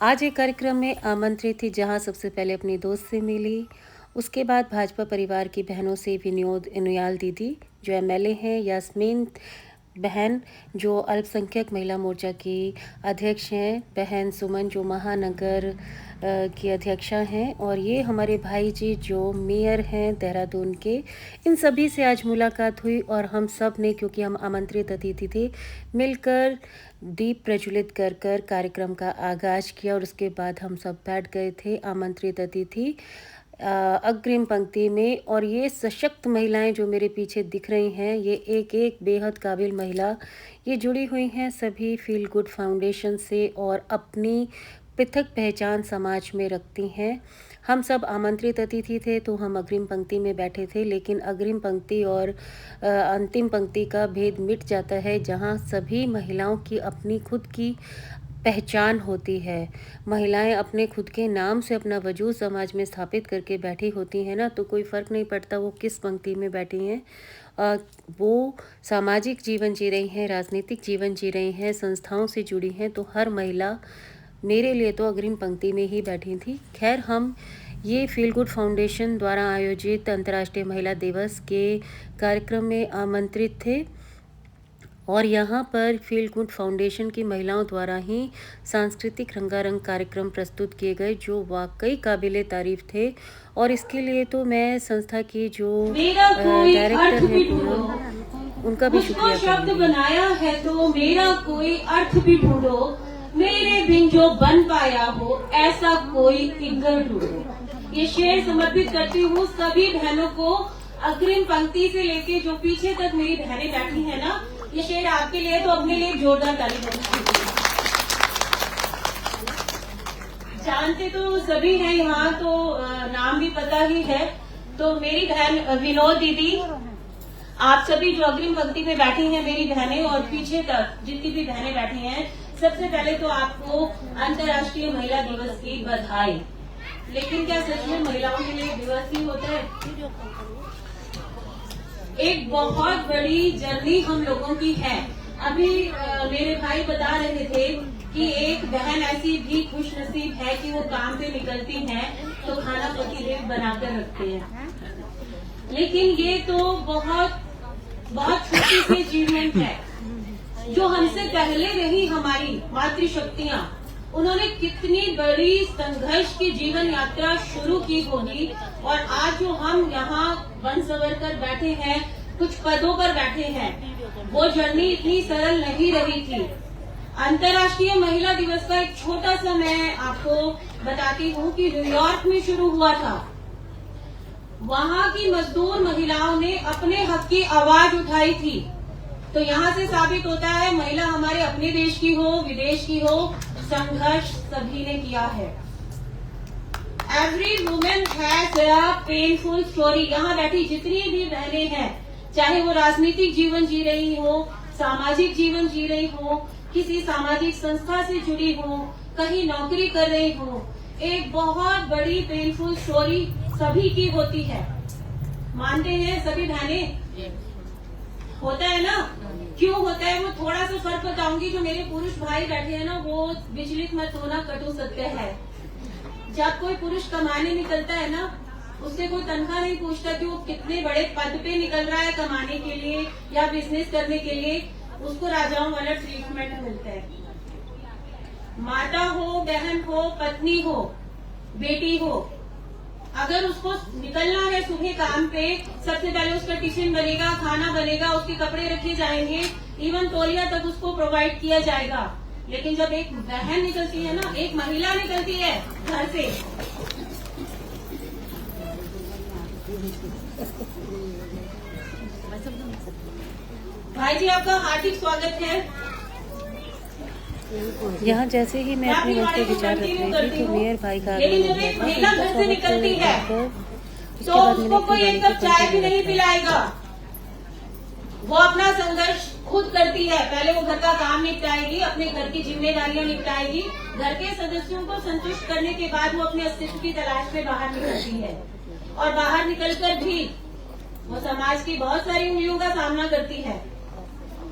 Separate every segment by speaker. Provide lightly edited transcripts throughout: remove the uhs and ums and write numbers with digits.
Speaker 1: आज एक कार्यक्रम में आमंत्रित थी जहां सबसे पहले अपनी दोस्त से मिली। उसके बाद भाजपा परिवार की बहनों से विनोद उनियाल दीदी जो एमएलए हैं, यास्मीन बहन जो अल्पसंख्यक महिला मोर्चा की अध्यक्ष हैं, बहन सुमन जो महानगर की अध्यक्षा हैं, और ये हमारे भाई जी जो मेयर हैं देहरादून के। इन सभी से आज मुलाकात हुई और हम सब ने, क्योंकि हम आमंत्रित अतिथि थे, मिलकर दीप प्रज्वलित कर कर कार्यक्रम का आगाज किया और उसके बाद हम सब बैठ गए थे आमंत्रित अतिथि अग्रिम पंक्ति में। और ये सशक्त महिलाएं जो मेरे पीछे दिख रही हैं, ये एक एक बेहद काबिल महिला ये जुड़ी हुई हैं सभी फील गुड फाउंडेशन से और अपनी पृथक पहचान समाज में रखती हैं। हम सब आमंत्रित अतिथि थे तो हम अग्रिम पंक्ति में बैठे थे, लेकिन अग्रिम पंक्ति और अंतिम पंक्ति का भेद मिट जाता है जहां सभी महिलाओं की अपनी खुद की पहचान होती है। महिलाएं अपने खुद के नाम से अपना वजूद समाज में स्थापित करके बैठी होती हैं ना, तो कोई फ़र्क नहीं पड़ता वो किस पंक्ति में बैठी हैं। वो सामाजिक जीवन जी रही हैं, राजनीतिक जीवन जी रही हैं, संस्थाओं से जुड़ी हैं, तो हर महिला मेरे लिए तो अग्रिम पंक्ति में ही बैठी थी। खैर, हम ये फील गुड फाउंडेशन द्वारा आयोजित अंतर्राष्ट्रीय महिला दिवस के कार्यक्रम में आमंत्रित थे और यहाँ पर फील गुड फाउंडेशन की महिलाओं द्वारा ही सांस्कृतिक रंगारंग कार्यक्रम प्रस्तुत किए गए जो वाकई काबिले तारीफ थे। और इसके लिए तो मैं संस्था की जो डायरेक्टर है पूनम, उनका भी शुक्रिया
Speaker 2: शब्द बनाया है तो मेरा कोई अर्थ भी ढूंढो, मेरे बिन जो बन पाया हो ऐसा कोई फिगर ढूंढो। ये शेर समर्पित करती हूँ सभी बहनों को, अग्रिम पंक्ति से लेके जो पीछे तक मेरी बहनें बैठी हैं ना, ये शेर आपके लिए तो अपने लिए जोरदार ताली बजाइए। जानते तो सभी हैं यहाँ, तो नाम भी पता ही है। तो मेरी बहन विनोद दीदी, आप सभी जो अग्रिम पंक्ति में बैठी हैं मेरी बहनें और पीछे तक जितनी भी बहनें बैठी हैं, सबसे पहले तो आपको अंतर्राष्ट्रीय महिला दिवस की बधाई। लेकिन क्या सच में महिलाओं के लिए दिवस ही होता है? एक बहुत बड़ी जर्नी हम लोगों की है। अभी मेरे भाई बता रहे थे कि एक बहन ऐसी भी खुश नसीब है कि वो काम पे निकलती हैं तो खाना पतिदेव बनाकर रखते हैं। लेकिन ये तो बहुत बहुत छोटी सी अचीवमेंट है। जो हमसे पहले रही हमारी मातृशक्तियां, उन्होंने कितनी बड़ी संघर्ष की जीवन यात्रा शुरू की होगी, और आज जो हम यहाँ बन सवर कर बैठे हैं, कुछ पदों पर बैठे हैं, वो जर्नी इतनी सरल नहीं रही थी। अंतर्राष्ट्रीय महिला दिवस का एक छोटा सा मैं आपको बताती हूँ कि न्यूयॉर्क में शुरू हुआ था। वहाँ की मजदूर महिलाओं ने अपने हक की आवाज उठाई थी। तो यहाँ से साबित होता है महिला हमारे अपने देश की हो विदेश की हो, संघर्ष सभी ने किया है। Every women has a painful story. यहाँ बैठी जितनी भी बहनें हैं, चाहे वो राजनीतिक जीवन जी रही हो, सामाजिक जीवन जी रही हो, किसी सामाजिक संस्था से जुड़ी हो, कहीं नौकरी कर रही हो, एक बहुत बड़ी पेनफुल स्टोरी सभी की होती है। मानते हैं सभी बहनें? होता है ना? क्यों होता है वो थोड़ा सा फर्क बताऊंगी। जो मेरे पुरुष भाई बैठे हैं ना, वो विचलित मत होना, कटु सत्य है। जब कोई पुरुष कमाने निकलता है ना, उससे कोई तनख्वाह नहीं पूछता कि वो कितने बड़े पद पे निकल रहा है कमाने के लिए या बिजनेस करने के लिए, उसको राजाओं वाला ट्रीटमेंट मिलता है। माता हो, बहन हो, पत्नी हो, बेटी हो, अगर उसको निकलना है सुबह काम पे, सबसे पहले उसका टिफिन बनेगा, खाना बनेगा, उसके कपड़े रखे जाएंगे, इवन तौलिया तक उसको प्रोवाइड किया जाएगा। लेकिन जब एक बहन निकलती है ना, एक महिला निकलती है घर से, भाई जी आपका हार्दिक स्वागत है।
Speaker 1: यहाँ जैसे ही मैं अपने मन के विचार रख रही थी तो मेयर भाई का
Speaker 2: महिला घर से निकलती है तो उसको कोई एक कप चाय भी नहीं पिलाएगा। वो अपना संघर्ष खुद करती है। पहले वो घर का काम निपटाएगी, अपने घर की जिम्मेदारियां निपटाएगी, घर के सदस्यों को संतुष्ट करने के बाद वो अपने अस्तित्व की तलाश में बाहर निकलती है। और बाहर निकलकर भी वो समाज की बहुत सारी उंगलियों का सामना करती है।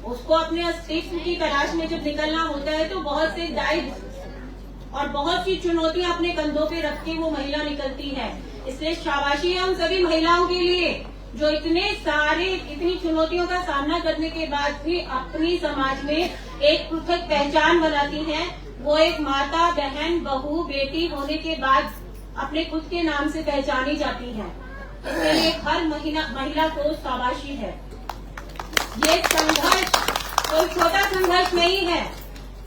Speaker 2: उसको अपने अस्तित्व की तलाश में जब निकलना होता है तो बहुत से दायित्व और बहुत सी चुनौतियां अपने कंधों पे रख के वो महिला निकलती है। इसलिए शाबाशी है उन सभी महिलाओं के लिए जो इतनी चुनौतियों का सामना करने के बाद भी अपनी समाज में एक पृथक पहचान बनाती हैं। वो एक माता, बहन, बहू, बेटी होने के बाद अपने खुद के नाम से पहचानी जाती हैं। इसके लिए हर महिला को शाबाशी है। ये संघर्ष कोई छोटा संघर्ष नहीं है।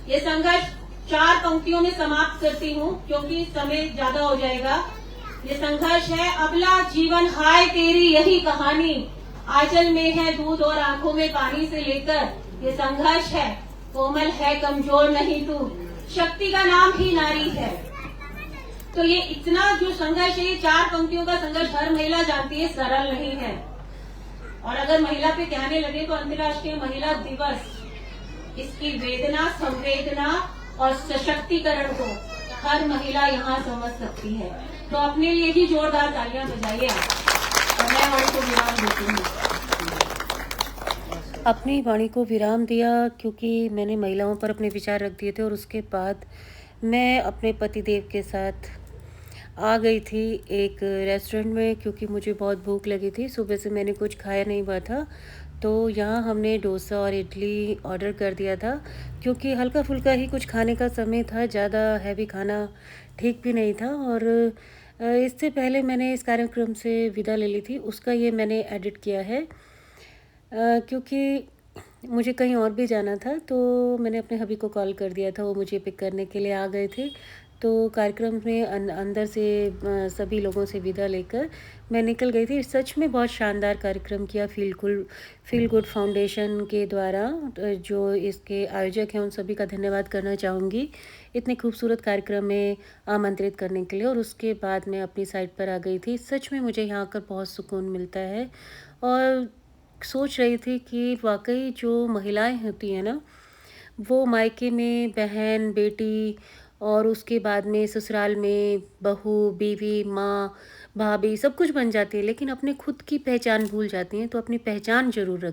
Speaker 2: ये संघर्ष 4 पंक्तियों में समाप्त करती हूँ क्योंकि समय ज्यादा हो जाएगा। ये संघर्ष है अबला जीवन हाय तेरी यही कहानी, आंचल में है दूध और आंखों में पानी से लेकर। ये संघर्ष है कोमल है कमजोर नहीं तू, शक्ति का नाम ही नारी है। तो ये इतना जो संघर्ष है, ये 4 पंक्तियों का संघर्ष हर महिला जानती है, सरल नहीं है। और अगर महिला पे कहने लगे तो अंतर्राष्ट्रीय महिला दिवस इसकी वेदना, संवेदना और सशक्तिकरण को हर महिला यहाँ समझ सकती है। तो अपने लिए भी जोरदार तालियां बजाइए और मैं वाणी को विराम देती हूँ।
Speaker 1: अपनी वाणी को विराम दिया क्योंकि मैंने महिलाओं पर अपने विचार रख दिए थे और उसके बाद मैं अपने पतिदेव के साथ आ गई थी एक रेस्टोरेंट में क्योंकि मुझे बहुत भूख लगी थी। सुबह से मैंने कुछ खाया नहीं हुआ था, तो यहाँ हमने डोसा और इडली ऑर्डर कर दिया था क्योंकि हल्का फुल्का ही कुछ खाने का समय था, ज़्यादा हैवी खाना ठीक भी नहीं था। और इससे पहले मैंने इस कार्यक्रम से विदा ले ली थी, उसका ये मैंने एडिट किया है क्योंकि मुझे कहीं और भी जाना था। तो मैंने अपने हबी को कॉल कर दिया था, वो मुझे पिक करने के लिए आ गए थे। तो कार्यक्रम में अंदर से सभी लोगों से विदा लेकर मैं निकल गई थी। सच में बहुत शानदार कार्यक्रम किया फील गुड फाउंडेशन के द्वारा। जो इसके आयोजक हैं उन सभी का धन्यवाद करना चाहूँगी इतने खूबसूरत कार्यक्रम में आमंत्रित करने के लिए। और उसके बाद मैं अपनी साइट पर आ गई थी। सच में मुझे यहाँ आकर बहुत सुकून मिलता है और सोच रही थी कि वाकई जो महिलाएं होती हैं ना, वो मायके में बहन, बेटी और उसके बाद में ससुराल में बहू, बीवी, माँ, भाभी सब कुछ बन जाती है, लेकिन अपने खुद की पहचान भूल जाती हैं। तो अपनी पहचान ज़रूर रखें।